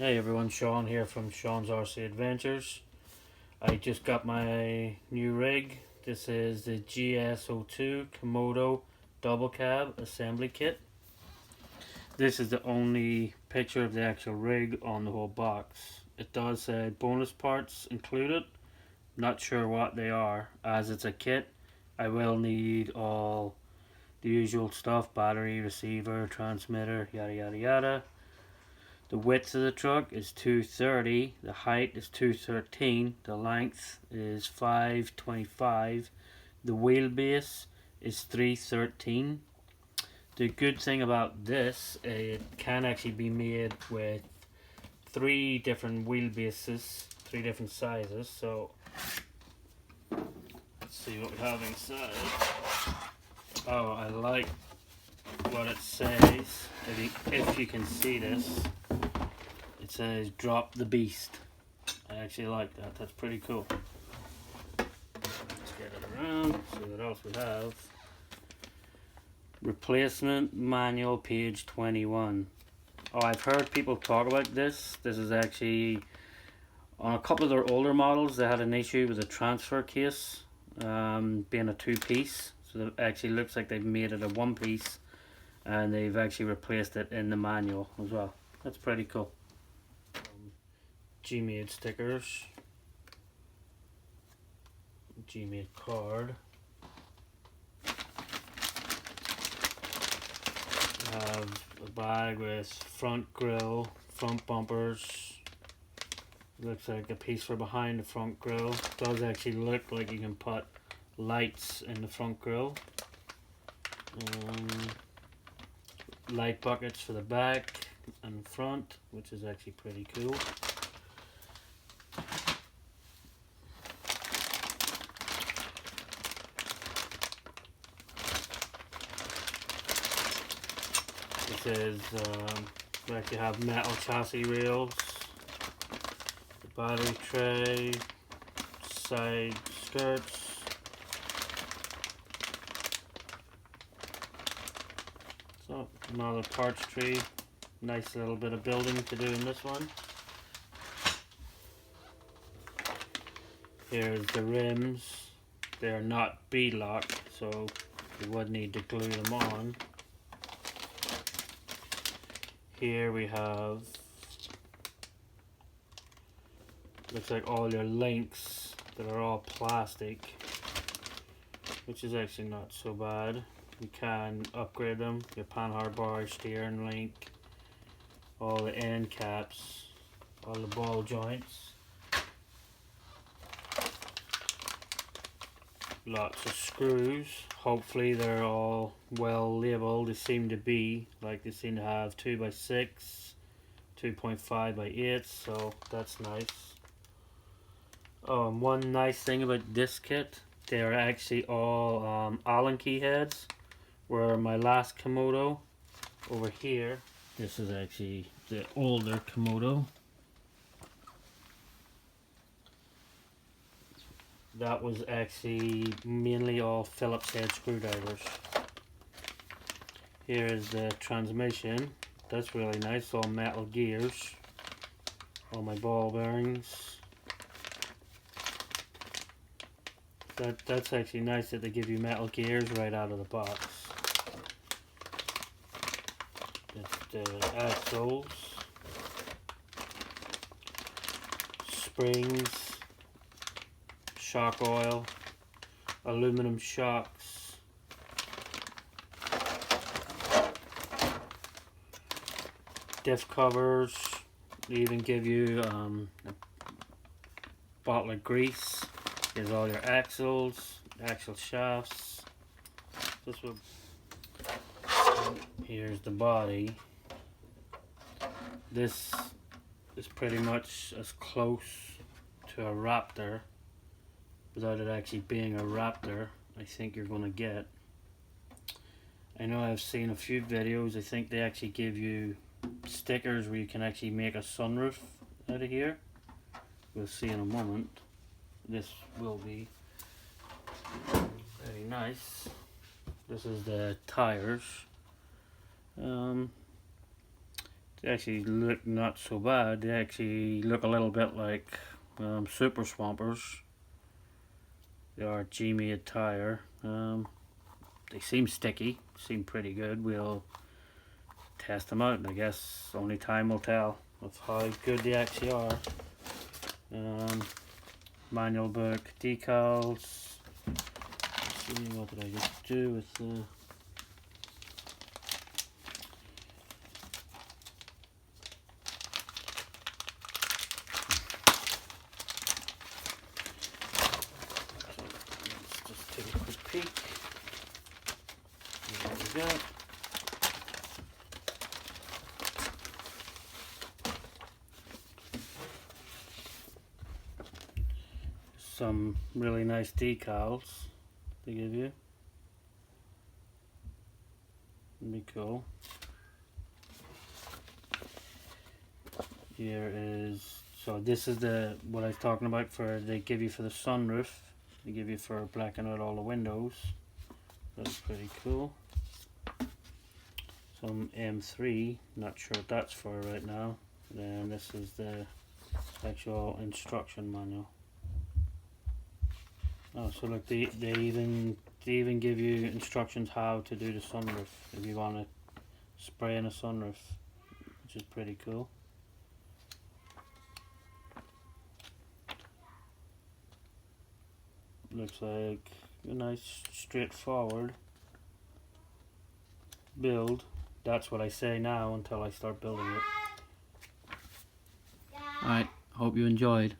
Hey everyone, Sean here from Sean's RC Adventures. I just got my new rig. This is the GSO2 Komodo double cab assembly kit. This is the only picture of the actual rig on the whole box. It does say bonus parts included. Not sure what they are. As it's a kit, I will need all the usual stuff: battery, receiver, transmitter, yada yada yada. The width of the truck is 230, the height is 213, the length is 525, the wheelbase is 313. The good thing about this, it can actually be made with three different wheelbases, three different sizes. So let's see what we have inside. Oh, I like what it says. If you can see this, it says drop the beast. I actually like that. That's pretty cool. Let's get it around, see what else we have. Replacement manual, page 21. Oh, I've heard people talk about this. This is actually on a couple of their older models. They had an issue with the transfer case being a two-piece. So it actually looks like they've made it a one-piece, and they've actually replaced it in the manual as well. That's pretty cool. Gmade stickers, Gmade card. I have a bag with front grille, front bumpers. Looks like a piece for behind the front grille. Does actually look like you can put lights in the front grille. Light buckets for the back and front, which is actually pretty cool. This is, we actually have metal chassis rails, the battery tray, side skirts, so another parts tree. Nice little bit of building to do in this one. Here's the rims. They're not bead-locked, so you would need to glue them on. Here we have, looks like all your links that are all plastic, which is actually not so bad. You can upgrade them. Your panhard bar, steering link, all the end caps, all the ball joints. Lots of screws. Hopefully they're all well labeled. They seem to be, like they seem to have 2x6, 2.5 by 8, so that's nice. Oh, and one nice thing about this kit, they're actually all Allen key heads, where my last Komodo over here, this is actually the older Komodo. That was actually mainly all Phillips head screwdrivers. Here is the transmission. That's really nice, all metal gears. All my ball bearings. That's actually nice that they give you metal gears right out of the box. That's the axles. Springs. Shock oil, aluminum shocks, diff covers. They even give you a bottle of grease. Here's all your axles, axle shafts. This one. Here's the body. This is pretty much as close to a Raptor, without it actually being a Raptor, I think you're going to get. I know I've seen a few videos. I think they actually give you stickers where you can actually make a sunroof out of here. We'll see in a moment. This will be very nice. This is the tires. They actually look not so bad. They actually look a little bit like Super Swampers. They are Gmade tire. They seem sticky, seem pretty good. We'll test them out, and I guess only time will tell of how good they actually are. Manual book, decals. Let's see, what did I just do with the... Let's just take a quick peek. There we go. Some really nice decals they give you. It'd be cool. Here is, so this is the what I was talking about for they give you for the sunroof. They give you for blacking out all the windows. That's pretty cool. Some M3, not sure what that's for right now. Then this is the actual instruction manual. Oh, so look, they even give you instructions how to do the sunroof if you want to spray in a sunroof, which is pretty cool. Looks like a nice straightforward build. That's what I say now until I start building it. Alright, hope you enjoyed.